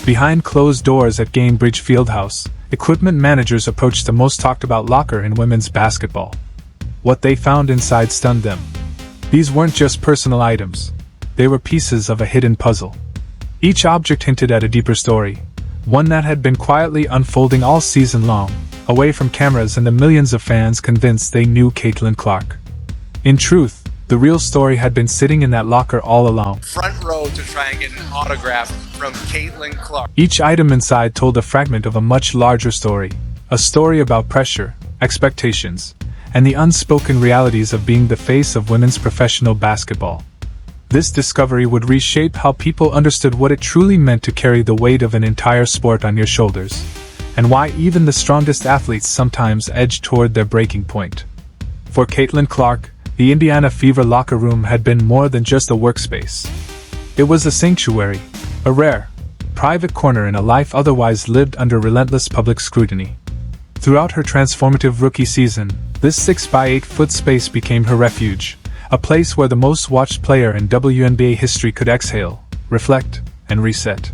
Behind closed doors at Gamebridge Fieldhouse, equipment managers approached the most talked about locker in women's basketball. What they found inside stunned them. These weren't just personal items. They were pieces of a hidden puzzle. Each object hinted at a deeper story, one that had been quietly unfolding all season long, away from cameras and the millions of fans convinced they knew Caitlin Clark. In truth, the real story had been sitting in that locker all along. Front row to try and get an autograph from Caitlin Clark. Each item inside told a fragment of a much larger story, a story about pressure, expectations, and the unspoken realities of being the face of women's professional basketball. This discovery would reshape how people understood what it truly meant to carry the weight of an entire sport on your shoulders, and why even the strongest athletes sometimes edge toward their breaking point. For Caitlin Clark, the Indiana Fever locker room had been more than just a workspace. It was a sanctuary, a rare, private corner in a life otherwise lived under relentless public scrutiny. Throughout her transformative rookie season, this 6-by-8-foot space became her refuge, a place where the most watched player in WNBA history could exhale, reflect, and reset.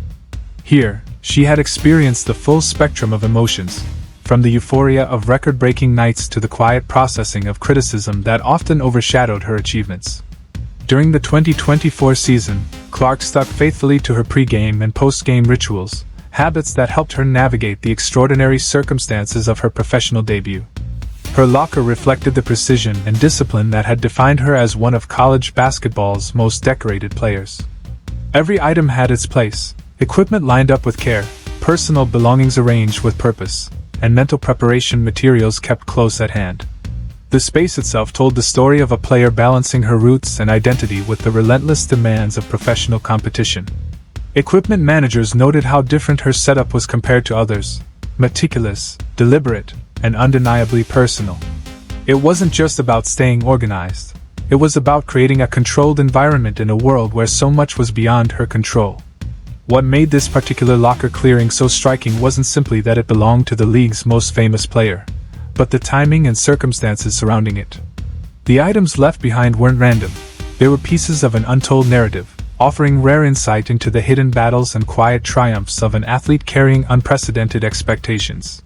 Here, she had experienced the full spectrum of emotions, from the euphoria of record-breaking nights to the quiet processing of criticism that often overshadowed her achievements. During the 2024 season, Clark stuck faithfully to her pre-game and post-game rituals, habits that helped her navigate the extraordinary circumstances of her professional debut. Her locker reflected the precision and discipline that had defined her as one of college basketball's most decorated players. Every item had its place, equipment lined up with care, personal belongings arranged with purpose, and mental preparation materials kept close at hand. The space itself told the story of a player balancing her roots and identity with the relentless demands of professional competition. Equipment managers noted how different her setup was compared to others: meticulous, deliberate, and undeniably personal. It wasn't just about staying organized. It was about creating a controlled environment in a world where so much was beyond her control. What made this particular locker clearing so striking wasn't simply that it belonged to the league's most famous player, but the timing and circumstances surrounding it. The items left behind weren't random. They were pieces of an untold narrative, offering rare insight into the hidden battles and quiet triumphs of an athlete carrying unprecedented expectations.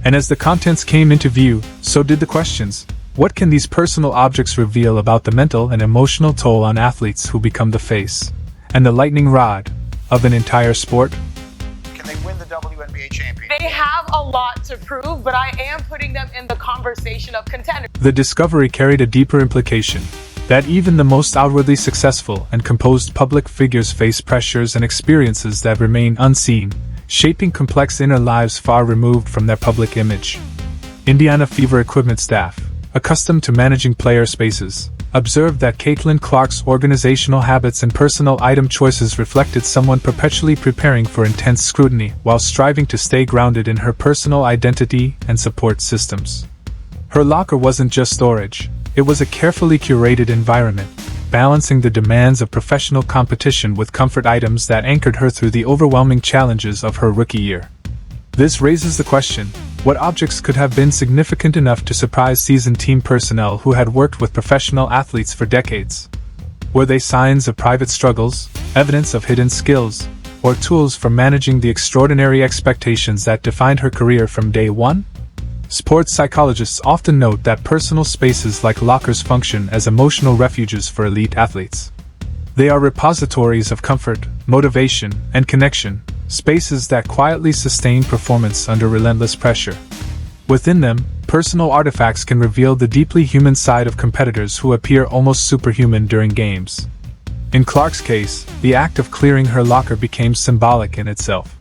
And as the contents came into view, so did the questions. What can these personal objects reveal about the mental and emotional toll on athletes who become the face and the lightning rod of an entire sport? Can they win the WNBA championship? They have a lot to prove, but I am putting them in the conversation of contenders. The discovery carried a deeper implication, that even the most outwardly successful and composed public figures face pressures and experiences that remain unseen, shaping complex inner lives far removed from their public image. Indiana Fever equipment staff, accustomed to managing player spaces, observed that Caitlin Clark's organizational habits and personal item choices reflected someone perpetually preparing for intense scrutiny while striving to stay grounded in her personal identity and support systems. Her locker wasn't just storage, it was a carefully curated environment, balancing the demands of professional competition with comfort items that anchored her through the overwhelming challenges of her rookie year. This raises the question, what objects could have been significant enough to surprise seasoned team personnel who had worked with professional athletes for decades? Were they signs of private struggles, evidence of hidden skills, or tools for managing the extraordinary expectations that defined her career from day one? Sports psychologists often note that personal spaces like lockers function as emotional refuges for elite athletes. They are repositories of comfort, motivation, and connection, spaces that quietly sustain performance under relentless pressure. Within them, personal artifacts can reveal the deeply human side of competitors who appear almost superhuman during games. In Clark's case, the act of clearing her locker became symbolic in itself.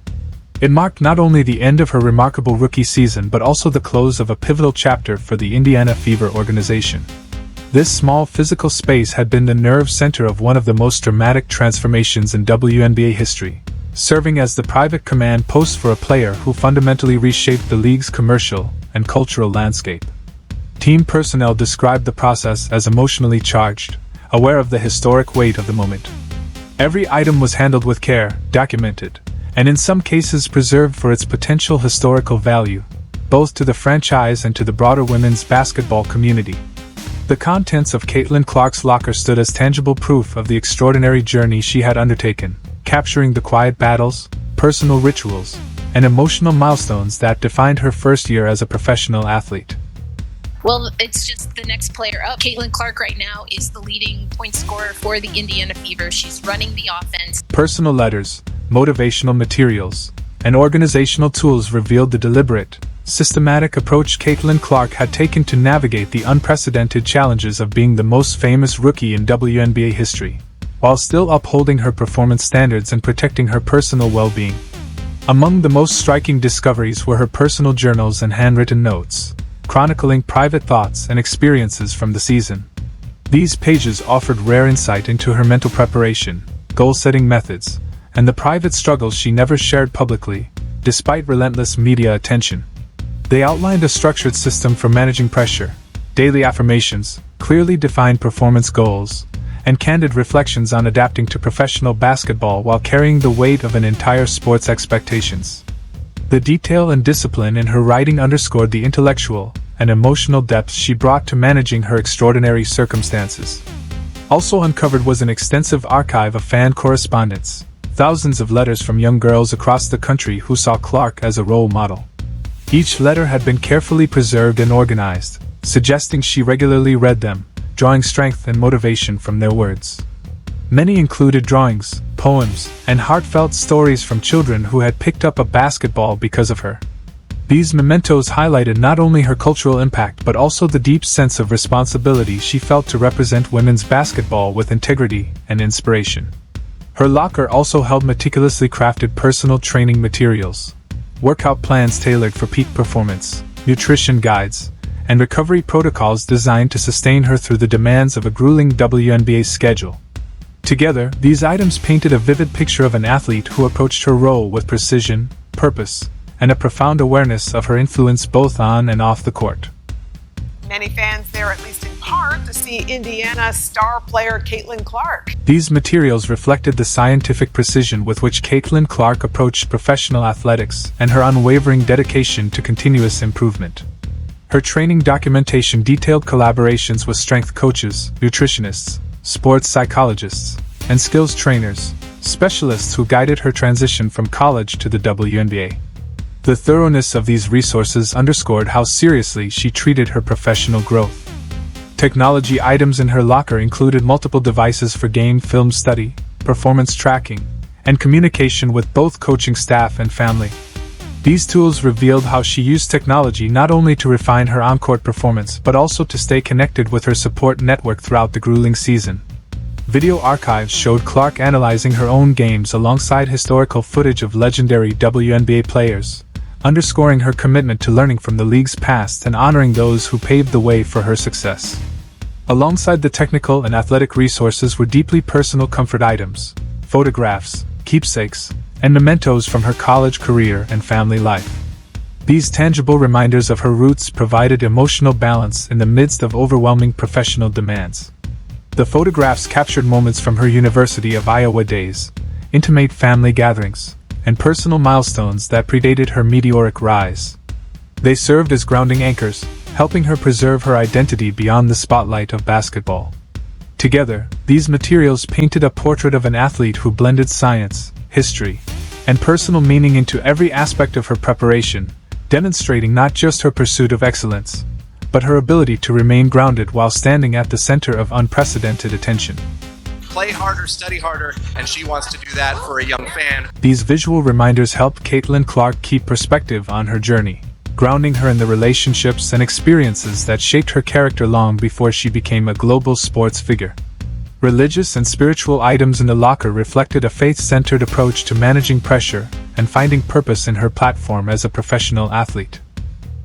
It marked not only the end of her remarkable rookie season but also the close of a pivotal chapter for the Indiana Fever organization. This small physical space had been the nerve center of one of the most dramatic transformations in WNBA history, serving as the private command post for a player who fundamentally reshaped the league's commercial and cultural landscape. Team personnel described the process as emotionally charged, aware of the historic weight of the moment. Every item was handled with care, documented, and in some cases preserved for its potential historical value, both to the franchise and to the broader women's basketball community. The contents of Caitlin Clark's locker stood as tangible proof of the extraordinary journey she had undertaken, capturing the quiet battles, personal rituals, and emotional milestones that defined her first year as a professional athlete. Well, it's just the next player up. Caitlin Clark right now is the leading point scorer for the Indiana Fever. She's running the offense. Personal letters, motivational materials, and organizational tools revealed the deliberate, systematic approach Caitlin Clark had taken to navigate the unprecedented challenges of being the most famous rookie in WNBA history, while still upholding her performance standards and protecting her personal well-being. Among the most striking discoveries were her personal journals and handwritten notes, chronicling private thoughts and experiences from the season. These pages offered rare insight into her mental preparation, goal-setting methods, and the private struggles she never shared publicly, despite relentless media attention. They outlined a structured system for managing pressure, daily affirmations, clearly defined performance goals, and candid reflections on adapting to professional basketball while carrying the weight of an entire sport's expectations. The detail and discipline in her writing underscored the intellectual and emotional depth she brought to managing her extraordinary circumstances. Also uncovered was an extensive archive of fan correspondence, thousands of letters from young girls across the country who saw Clark as a role model. Each letter had been carefully preserved and organized, suggesting she regularly read them, drawing strength and motivation from their words. Many included drawings, poems, and heartfelt stories from children who had picked up a basketball because of her. These mementos highlighted not only her cultural impact but also the deep sense of responsibility she felt to represent women's basketball with integrity and inspiration. Her locker also held meticulously crafted personal training materials, workout plans tailored for peak performance, nutrition guides, and recovery protocols designed to sustain her through the demands of a grueling WNBA schedule. Together, these items painted a vivid picture of an athlete who approached her role with precision, purpose, and a profound awareness of her influence both on and off the court. Many fans there, at least in part, to see Indiana star player Caitlin Clark. These materials reflected the scientific precision with which Caitlin Clark approached professional athletics and her unwavering dedication to continuous improvement. Her training documentation detailed collaborations with strength coaches, nutritionists, sports psychologists, and skills trainers, specialists who guided her transition from college to the WNBA. The thoroughness of these resources underscored how seriously she treated her professional growth. Technology items in her locker included multiple devices for game film study, performance tracking, and communication with both coaching staff and family. These tools revealed how she used technology not only to refine her on-court performance but also to stay connected with her support network throughout the grueling season. Video archives showed Clark analyzing her own games alongside historical footage of legendary WNBA players, underscoring her commitment to learning from the league's past and honoring those who paved the way for her success. Alongside the technical and athletic resources were deeply personal comfort items, photographs, keepsakes, and mementos from her college career and family life. These tangible reminders of her roots provided emotional balance in the midst of overwhelming professional demands. The photographs captured moments from her University of Iowa days, intimate family gatherings, and personal milestones that predated her meteoric rise. They served as grounding anchors, helping her preserve her identity beyond the spotlight of basketball. Together, these materials painted a portrait of an athlete who blended science, history, and personal meaning into every aspect of her preparation, demonstrating not just her pursuit of excellence, but her ability to remain grounded while standing at the center of unprecedented attention. Play harder, study harder, and she wants to do that for a young fan. These visual reminders helped Caitlin Clark keep perspective on her journey, grounding her in the relationships and experiences that shaped her character long before she became a global sports figure. Religious and spiritual items in the locker reflected a faith-centered approach to managing pressure and finding purpose in her platform as a professional athlete.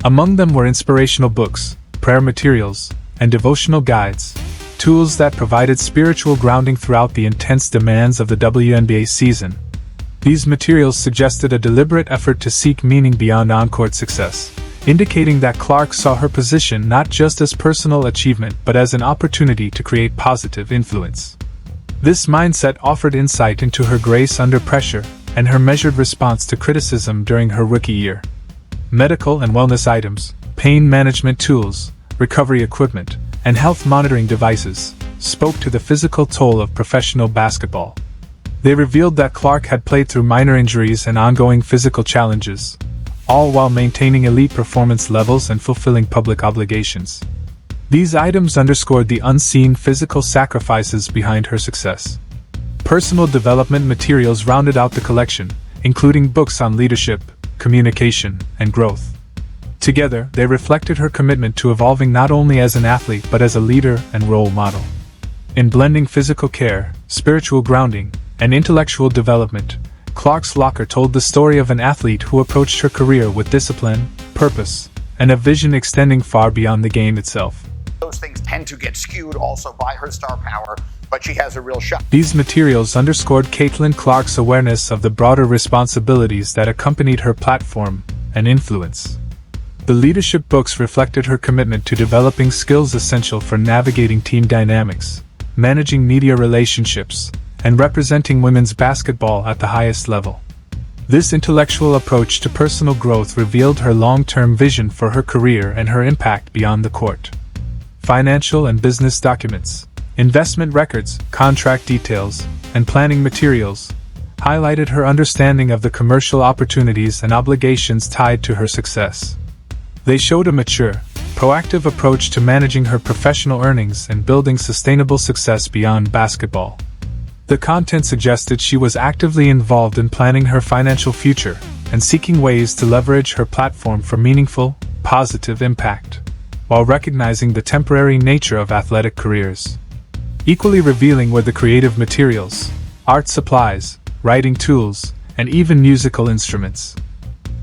Among them were inspirational books, prayer materials, and devotional guides, tools that provided spiritual grounding throughout the intense demands of the WNBA season. These materials suggested a deliberate effort to seek meaning beyond on-court success, indicating that Clark saw her position not just as personal achievement but as an opportunity to create positive influence. This mindset offered insight into her grace under pressure and her measured response to criticism during her rookie year. Medical and wellness items, pain management tools, recovery equipment, and health monitoring devices spoke to the physical toll of professional basketball. They revealed that Clark had played through minor injuries and ongoing physical challenges, all while maintaining elite performance levels and fulfilling public obligations. These items underscored the unseen physical sacrifices behind her success. Personal development materials rounded out the collection, including books on leadership, communication, and growth. Together, they reflected her commitment to evolving not only as an athlete but as a leader and role model. In blending physical care, spiritual grounding, and intellectual development, Clark's locker told the story of an athlete who approached her career with discipline, purpose, and a vision extending far beyond the game itself. Those things tend to get skewed also by her star power, but she has a real shot. These materials underscored Caitlin Clark's awareness of the broader responsibilities that accompanied her platform and influence. The leadership books reflected her commitment to developing skills essential for navigating team dynamics, managing media relationships, and representing women's basketball at the highest level. This intellectual approach to personal growth revealed her long-term vision for her career and her impact beyond the court. Financial and business documents, investment records, contract details, and planning materials highlighted her understanding of the commercial opportunities and obligations tied to her success. They showed a mature, proactive approach to managing her professional earnings and building sustainable success beyond basketball. The content suggested she was actively involved in planning her financial future and seeking ways to leverage her platform for meaningful, positive impact, while recognizing the temporary nature of athletic careers. Equally revealing were the creative materials, art supplies, writing tools, and even musical instruments.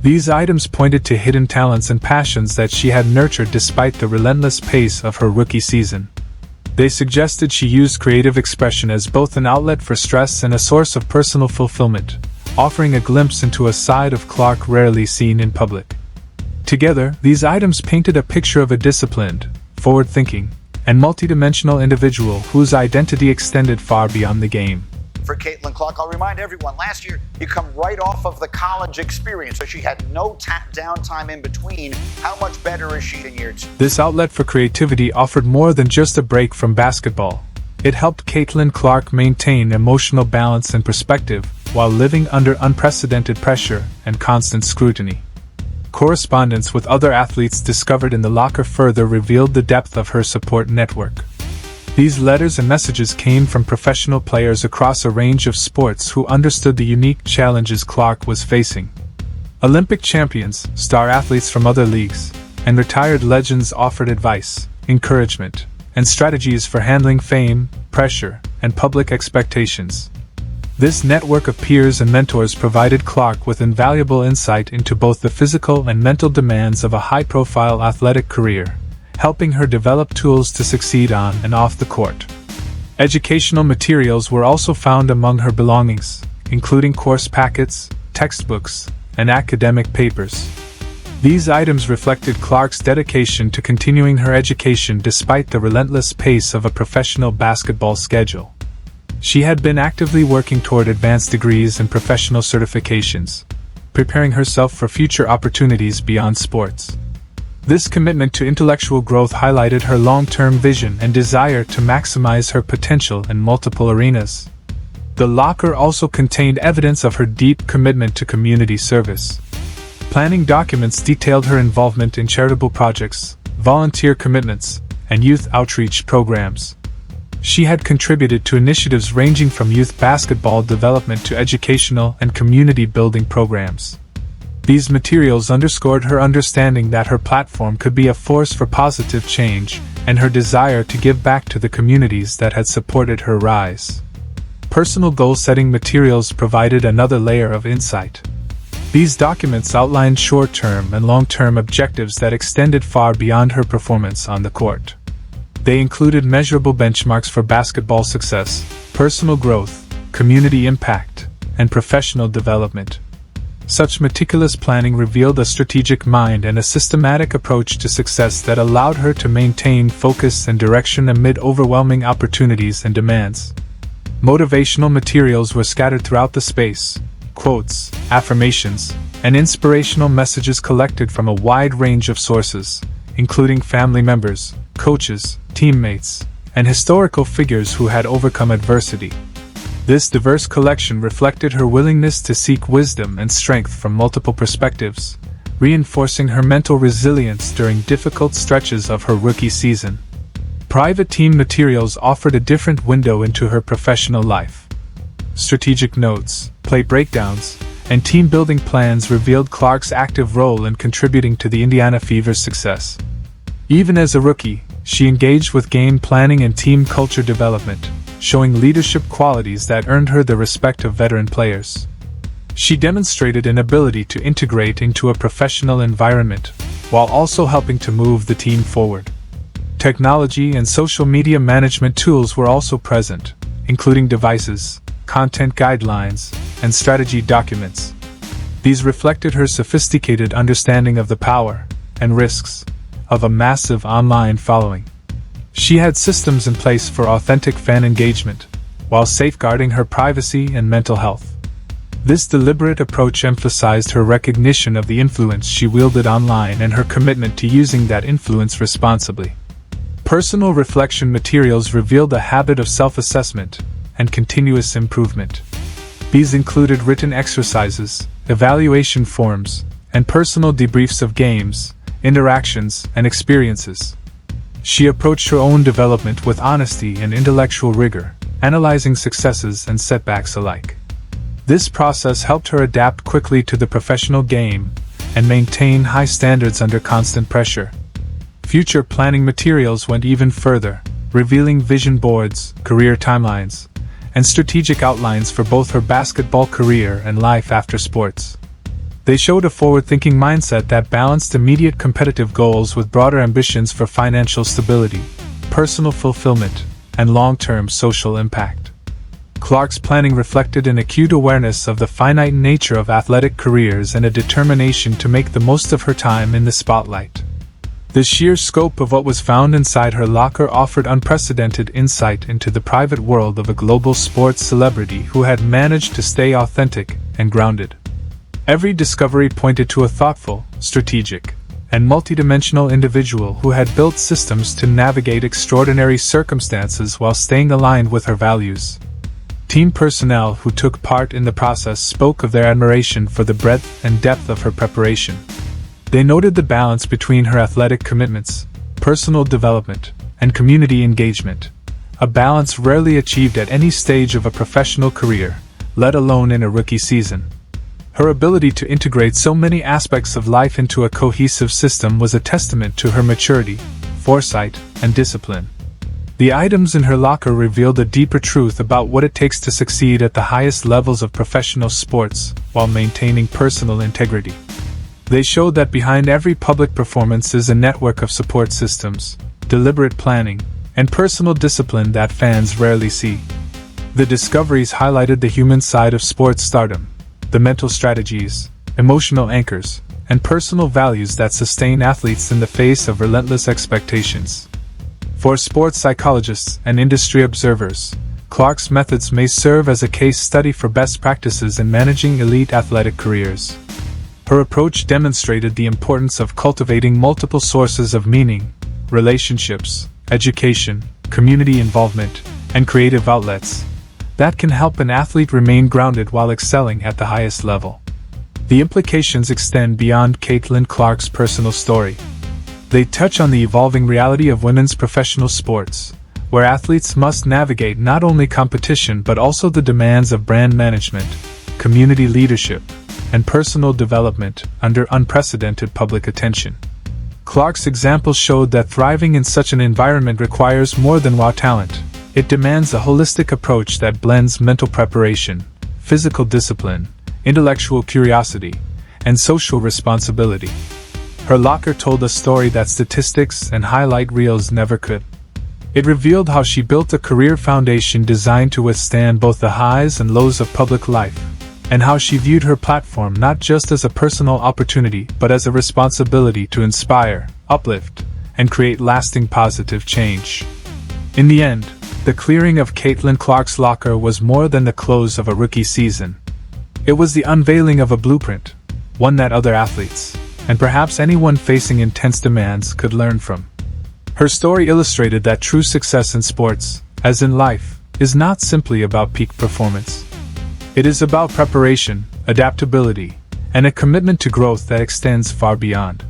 These items pointed to hidden talents and passions that she had nurtured despite the relentless pace of her rookie season. They suggested she used creative expression as both an outlet for stress and a source of personal fulfillment, offering a glimpse into a side of Clark rarely seen in public. Together, these items painted a picture of a disciplined, forward-thinking, and multidimensional individual whose identity extended far beyond the game. For Caitlin Clark, I'll remind everyone, last year you come right off of the college experience, so she had no downtime in between. How much better is she in year 2? This outlet for creativity offered more than just a break from basketball. It helped Caitlin Clark maintain emotional balance and perspective while living under unprecedented pressure and constant scrutiny. Correspondence with other athletes discovered in the locker further revealed the depth of her support network. These letters and messages came from professional players across a range of sports who understood the unique challenges Clark was facing. Olympic champions, star athletes from other leagues, and retired legends offered advice, encouragement, and strategies for handling fame, pressure, and public expectations. This network of peers and mentors provided Clark with invaluable insight into both the physical and mental demands of a high-profile athletic career, helping her develop tools to succeed on and off the court. Educational materials were also found among her belongings, including course packets, textbooks, and academic papers. These items reflected Clark's dedication to continuing her education despite the relentless pace of a professional basketball schedule. She had been actively working toward advanced degrees and professional certifications, preparing herself for future opportunities beyond sports. This commitment to intellectual growth highlighted her long-term vision and desire to maximize her potential in multiple arenas. The locker also contained evidence of her deep commitment to community service. Planning documents detailed her involvement in charitable projects, volunteer commitments, and youth outreach programs. She had contributed to initiatives ranging from youth basketball development to educational and community-building programs. These materials underscored her understanding that her platform could be a force for positive change, and her desire to give back to the communities that had supported her rise. Personal goal-setting materials provided another layer of insight. These documents outlined short-term and long-term objectives that extended far beyond her performance on the court. They included measurable benchmarks for basketball success, personal growth, community impact, and professional development. Such meticulous planning revealed a strategic mind and a systematic approach to success that allowed her to maintain focus and direction amid overwhelming opportunities and demands. Motivational materials were scattered throughout the space, quotes, affirmations, and inspirational messages collected from a wide range of sources, including family members, coaches, teammates, and historical figures who had overcome adversity. This diverse collection reflected her willingness to seek wisdom and strength from multiple perspectives, reinforcing her mental resilience during difficult stretches of her rookie season. Private team materials offered a different window into her professional life. Strategic notes, play breakdowns, and team-building plans revealed Clark's active role in contributing to the Indiana Fever's success. Even as a rookie, she engaged with game planning and team culture development, showing leadership qualities that earned her the respect of veteran players. She demonstrated an ability to integrate into a professional environment, while also helping to move the team forward. Technology and social media management tools were also present, including devices, content guidelines, and strategy documents. These reflected her sophisticated understanding of the power and risks of a massive online following. She had systems in place for authentic fan engagement, while safeguarding her privacy and mental health. This deliberate approach emphasized her recognition of the influence she wielded online and her commitment to using that influence responsibly. Personal reflection materials revealed a habit of self-assessment and continuous improvement. These included written exercises, evaluation forms, and personal debriefs of games, interactions, and experiences. She approached her own development with honesty and intellectual rigor, analyzing successes and setbacks alike. This process helped her adapt quickly to the professional game and maintain high standards under constant pressure. Future planning materials went even further, revealing vision boards, career timelines, and strategic outlines for both her basketball career and life after sports. They showed a forward-thinking mindset that balanced immediate competitive goals with broader ambitions for financial stability, personal fulfillment, and long-term social impact. Clark's planning reflected an acute awareness of the finite nature of athletic careers and a determination to make the most of her time in the spotlight. The sheer scope of what was found inside her locker offered unprecedented insight into the private world of a global sports celebrity who had managed to stay authentic and grounded. Every discovery pointed to a thoughtful, strategic, and multidimensional individual who had built systems to navigate extraordinary circumstances while staying aligned with her values. Team personnel who took part in the process spoke of their admiration for the breadth and depth of her preparation. They noted the balance between her athletic commitments, personal development, and community engagement, a balance rarely achieved at any stage of a professional career, let alone in a rookie season. Her ability to integrate so many aspects of life into a cohesive system was a testament to her maturity, foresight, and discipline. The items in her locker revealed a deeper truth about what it takes to succeed at the highest levels of professional sports while maintaining personal integrity. They showed that behind every public performance is a network of support systems, deliberate planning, and personal discipline that fans rarely see. The discoveries highlighted the human side of sports stardom, the mental strategies, emotional anchors, and personal values that sustain athletes in the face of relentless expectations. For sports psychologists and industry observers, Clark's methods may serve as a case study for best practices in managing elite athletic careers. Her approach demonstrated the importance of cultivating multiple sources of meaning, relationships, education, community involvement, and creative outlets that can help an athlete remain grounded while excelling at the highest level. The implications extend beyond Caitlin Clark's personal story. They touch on the evolving reality of women's professional sports, where athletes must navigate not only competition but also the demands of brand management, community leadership, and personal development under unprecedented public attention. Clark's example showed that thriving in such an environment requires more than raw talent. It demands a holistic approach that blends mental preparation, physical discipline, intellectual curiosity, and social responsibility. Her locker told a story that statistics and highlight reels never could. It revealed how she built a career foundation designed to withstand both the highs and lows of public life, and how she viewed her platform not just as a personal opportunity but as a responsibility to inspire, uplift, and create lasting positive change. In the end, the clearing of Caitlin Clark's locker was more than the close of a rookie season. It was the unveiling of a blueprint, one that other athletes, and perhaps anyone facing intense demands, could learn from. Her story illustrated that true success in sports, as in life, is not simply about peak performance. It is about preparation, adaptability, and a commitment to growth that extends far beyond.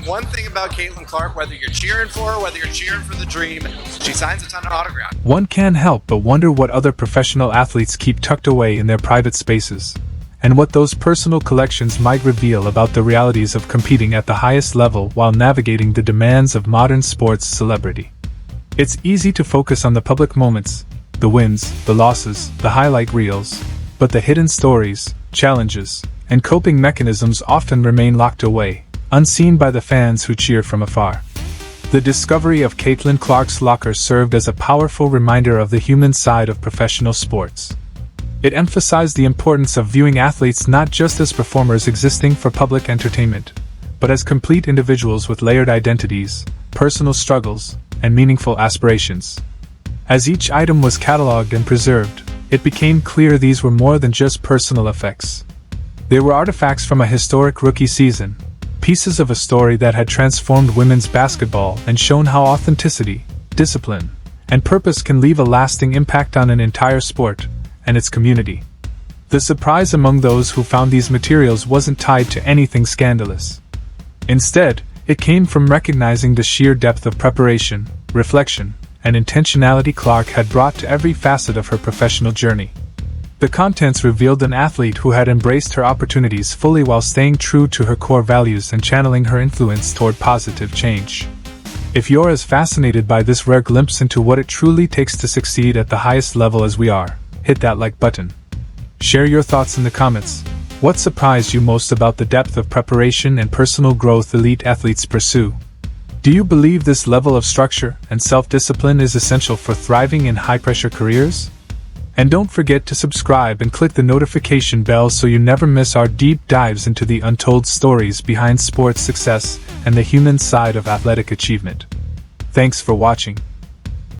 One thing about Caitlin Clark, whether you're cheering for her, whether you're cheering for the dream, she signs a ton of autographs. One can't help but wonder what other professional athletes keep tucked away in their private spaces, and what those personal collections might reveal about the realities of competing at the highest level while navigating the demands of modern sports celebrity. It's easy to focus on the public moments, the wins, the losses, the highlight reels, but the hidden stories, challenges, and coping mechanisms often remain locked away, unseen by the fans who cheer from afar. The discovery of Caitlin Clark's locker served as a powerful reminder of the human side of professional sports. It emphasized the importance of viewing athletes not just as performers existing for public entertainment, but as complete individuals with layered identities, personal struggles, and meaningful aspirations. As each item was cataloged and preserved, it became clear these were more than just personal effects. They were artifacts from a historic rookie season, pieces of a story that had transformed women's basketball and shown how authenticity, discipline, and purpose can leave a lasting impact on an entire sport and its community. The surprise among those who found these materials wasn't tied to anything scandalous. Instead, it came from recognizing the sheer depth of preparation, reflection, and intentionality Clark had brought to every facet of her professional journey. The contents revealed an athlete who had embraced her opportunities fully while staying true to her core values and channeling her influence toward positive change. If you're as fascinated by this rare glimpse into what it truly takes to succeed at the highest level as we are, hit that like button. Share your thoughts in the comments. What surprised you most about the depth of preparation and personal growth elite athletes pursue? Do you believe this level of structure and self-discipline is essential for thriving in high-pressure careers? And don't forget to subscribe and click the notification bell so you never miss our deep dives into the untold stories behind sports success and the human side of athletic achievement. Thanks for watching.